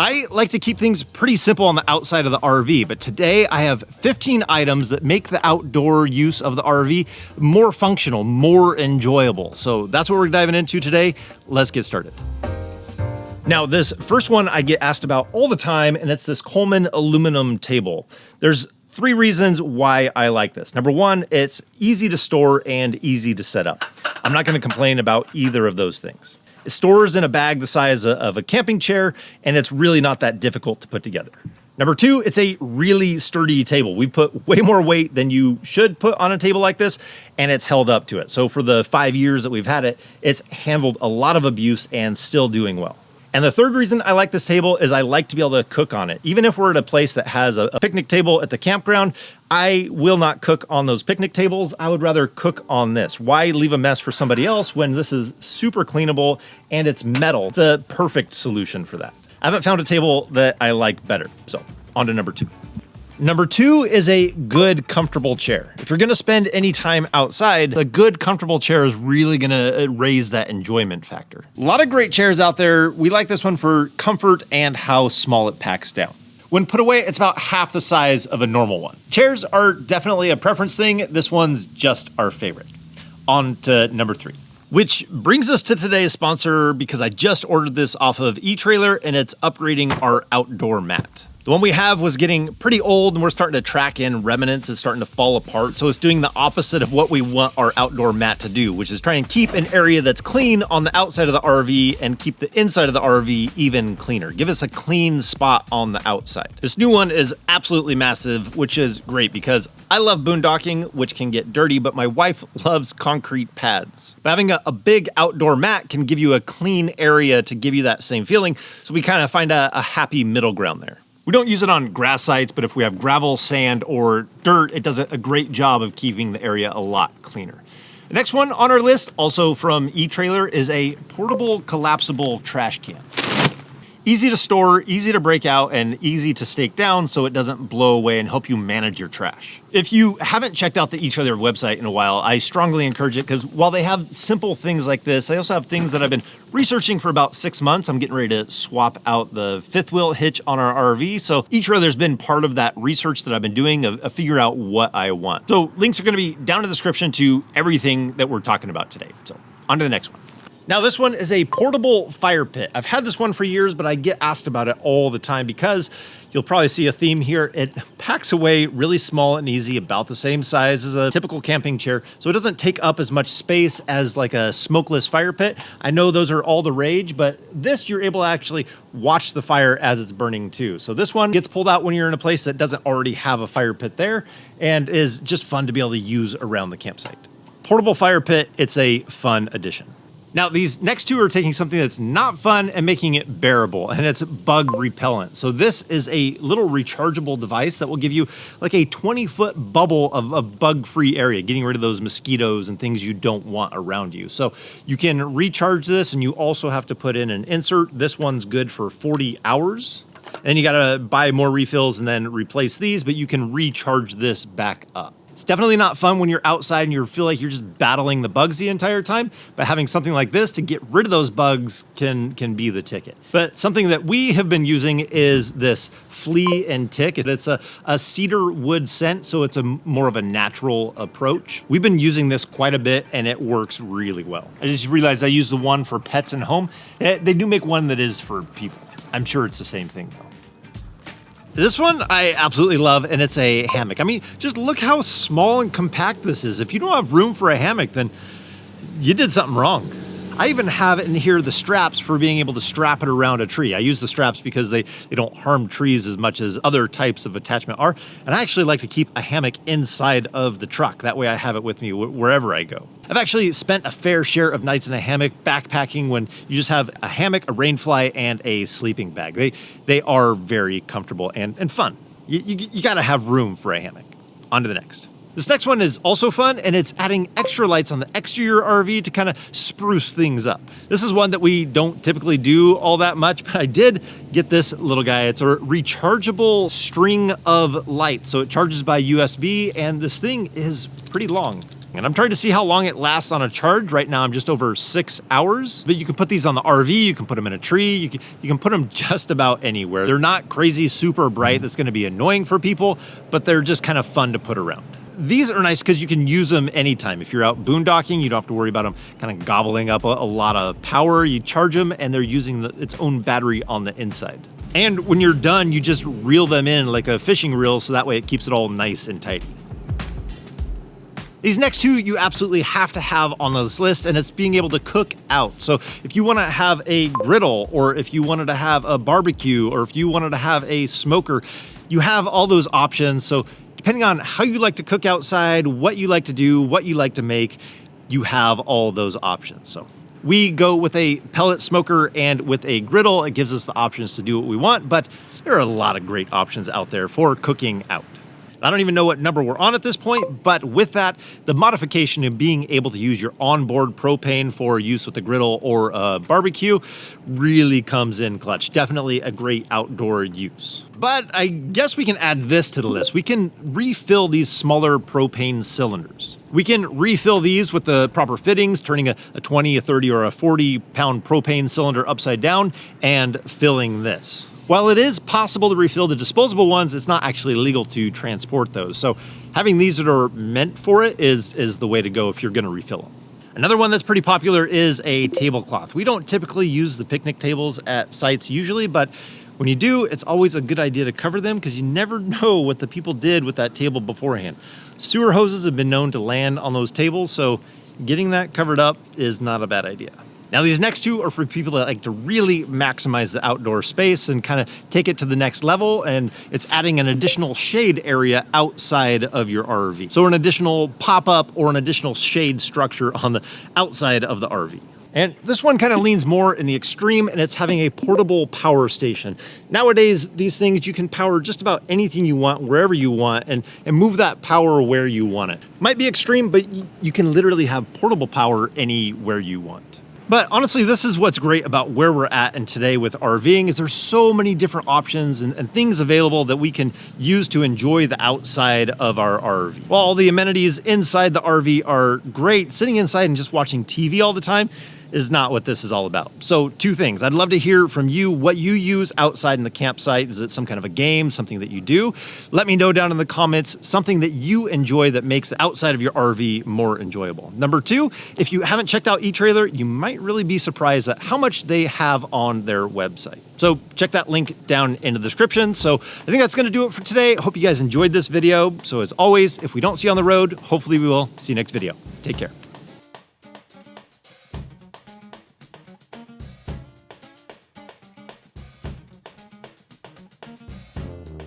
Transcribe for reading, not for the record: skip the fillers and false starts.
I like to keep things pretty simple on the outside of the RV, but today I have 15 items that make the outdoor use of the RV more functional, more enjoyable. So that's what we're diving into today. Let's get started. Now, this first one I get asked about all the time, and it's this Coleman aluminum table. There's 3 reasons why I like this. Number 1, it's easy to store and easy to set up. I'm not going to complain about either of those things. It stores in a bag the size of a camping chair, and it's really not that difficult to put together. Number 2, it's a really sturdy table. We put way more weight than you should put on a table like this, and it's held up to it. So for the 5 years that we've had it, it's handled a lot of abuse and still doing well. And the third reason I like this table is I like to be able to cook on it. Even if we're at a place that has a picnic table at the campground, I will not cook on those picnic tables. I would rather cook on this. Why leave a mess for somebody else when this is super cleanable and it's metal? It's a perfect solution for that. I haven't found a table that I like better. So on to number 2. Number 2 is a good, comfortable chair. If you're gonna spend any time outside, a good, comfortable chair is really gonna raise that enjoyment factor. A lot of great chairs out there. We like this one for comfort and how small it packs down. When put away, it's about half the size of a normal one. Chairs are definitely a preference thing. This one's just our favorite. On to number 3. Which brings us to today's sponsor, because I just ordered this off of eTrailer and it's upgrading our outdoor mat. The one we have was getting pretty old and we're starting to track in remnants. It's starting to fall apart. So it's doing the opposite of what we want our outdoor mat to do, which is try and keep an area that's clean on the outside of the RV and keep the inside of the RV even cleaner. Give us a clean spot on the outside. This new one is absolutely massive, which is great because I love boondocking, which can get dirty, but my wife loves concrete pads. But having a big outdoor mat can give you a clean area to give you that same feeling. So we kind of find a happy middle ground there. We don't use it on grass sites, but if we have gravel, sand, or dirt, it does a great job of keeping the area a lot cleaner. The next one on our list, also from eTrailer, is a portable collapsible trash can. Easy to store, easy to break out, and easy to stake down so it doesn't blow away and help you manage your trash. If you haven't checked out the eTrailer website in a while, I strongly encourage it because while they have simple things like this, they also have things that I've been researching for about 6 months. I'm getting ready to swap out the 5th wheel hitch on our RV. So eTrailer's been part of that research that I've been doing of figure out what I want. So links are going to be down in the description to everything that we're talking about today. So on to the next one. Now this one is a portable fire pit. I've had this one for years, but I get asked about it all the time because you'll probably see a theme here. It packs away really small and easy, about the same size as a typical camping chair. So it doesn't take up as much space as like a smokeless fire pit. I know those are all the rage, but this you're able to actually watch the fire as it's burning too. So this one gets pulled out when you're in a place that doesn't already have a fire pit there and is just fun to be able to use around the campsite. Portable fire pit, it's a fun addition. Now, these next 2 are taking something that's not fun and making it bearable, and it's bug repellent. So this is a little rechargeable device that will give you like a 20-foot bubble of a bug-free area, getting rid of those mosquitoes and things you don't want around you. So you can recharge this, and you also have to put in an insert. This one's good for 40 hours. Then you gotta buy more refills and then replace these, but you can recharge this back up. It's definitely not fun when you're outside and you feel like you're just battling the bugs the entire time, but having something like this to get rid of those bugs can be the ticket. But something that we have been using is this flea and tick. It's a cedar wood scent, so it's more of a natural approach. We've been using this quite a bit and it works really well. I just realized I use the one for pets and home. They do make one that is for people. I'm sure it's the same thing though. This one I absolutely love, and it's a hammock. I mean, just look how small and compact this is. If you don't have room for a hammock, then you did something wrong. I even have in here the straps for being able to strap it around a tree. I use the straps because they don't harm trees as much as other types of attachment are. And I actually like to keep a hammock inside of the truck. That way I have it with me wherever I go. I've actually spent a fair share of nights in a hammock backpacking when you just have a hammock, a rainfly, and a sleeping bag. They are very comfortable and fun. You gotta have room for a hammock. On to the next. This next one is also fun, and it's adding extra lights on the exterior RV to kind of spruce things up. This is one that we don't typically do all that much, but I did get this little guy. It's a rechargeable string of lights. So it charges by USB, and this thing is pretty long. And I'm trying to see how long it lasts on a charge. Right now I'm just over 6 hours, but you can put these on the RV, you can put them in a tree, you can put them just about anywhere. They're not crazy, super bright, that's gonna be annoying for people, but they're just kind of fun to put around. These are nice because you can use them anytime. If you're out boondocking, you don't have to worry about them kind of gobbling up a lot of power. You charge them and they're using its own battery on the inside. And when you're done, you just reel them in like a fishing reel, so that way it keeps it all nice and tight. These next two you absolutely have to have on this list, and it's being able to cook out. So if you want to have a griddle, or if you wanted to have a barbecue, or if you wanted to have a smoker, you have all those options. So depending on how you like to cook outside, what you like to do, what you like to make, you have all those options. So we go with a pellet smoker and with a griddle. It gives us the options to do what we want, but there are a lot of great options out there for cooking out. I don't even know what number we're on at this point, but with that, the modification of being able to use your onboard propane for use with a griddle or a barbecue really comes in clutch. Definitely a great outdoor use. But I guess we can add this to the list. We can refill these smaller propane cylinders. We can refill these with the proper fittings, turning a 20, a 30, or a 40-pound propane cylinder upside down and filling this. While it is possible to refill the disposable ones, it's not actually legal to transport those. So having these that are meant for it is the way to go if you're gonna refill them. Another one that's pretty popular is a tablecloth. We don't typically use the picnic tables at sites usually, but when you do, it's always a good idea to cover them because you never know what the people did with that table beforehand. Sewer hoses have been known to land on those tables, so getting that covered up is not a bad idea. Now these next two are for people that like to really maximize the outdoor space and kind of take it to the next level, and it's adding an additional shade area outside of your RV. So an additional pop-up or an additional shade structure on the outside of the RV. And this one kind of leans more in the extreme, and it's having a portable power station. Nowadays, these things, you can power just about anything you want, wherever you want, and move that power where you want it. Might be extreme, but you can literally have portable power anywhere you want. But honestly, this is what's great about where we're at and today with RVing is there's so many different options and things available that we can use to enjoy the outside of our RV. While all the amenities inside the RV are great, sitting inside and just watching TV all the time is not what this is all about. So two things. I'd love to hear from you what you use outside in the campsite. Is it some kind of a game, something that you do? Let me know down in the comments something that you enjoy that makes the outside of your RV more enjoyable. Number two, if you haven't checked out eTrailer, you might really be surprised at how much they have on their website. So check that link down in the description. So I think that's gonna do it for today. I hope you guys enjoyed this video. So as always, if we don't see you on the road, hopefully we will see you next video. Take care.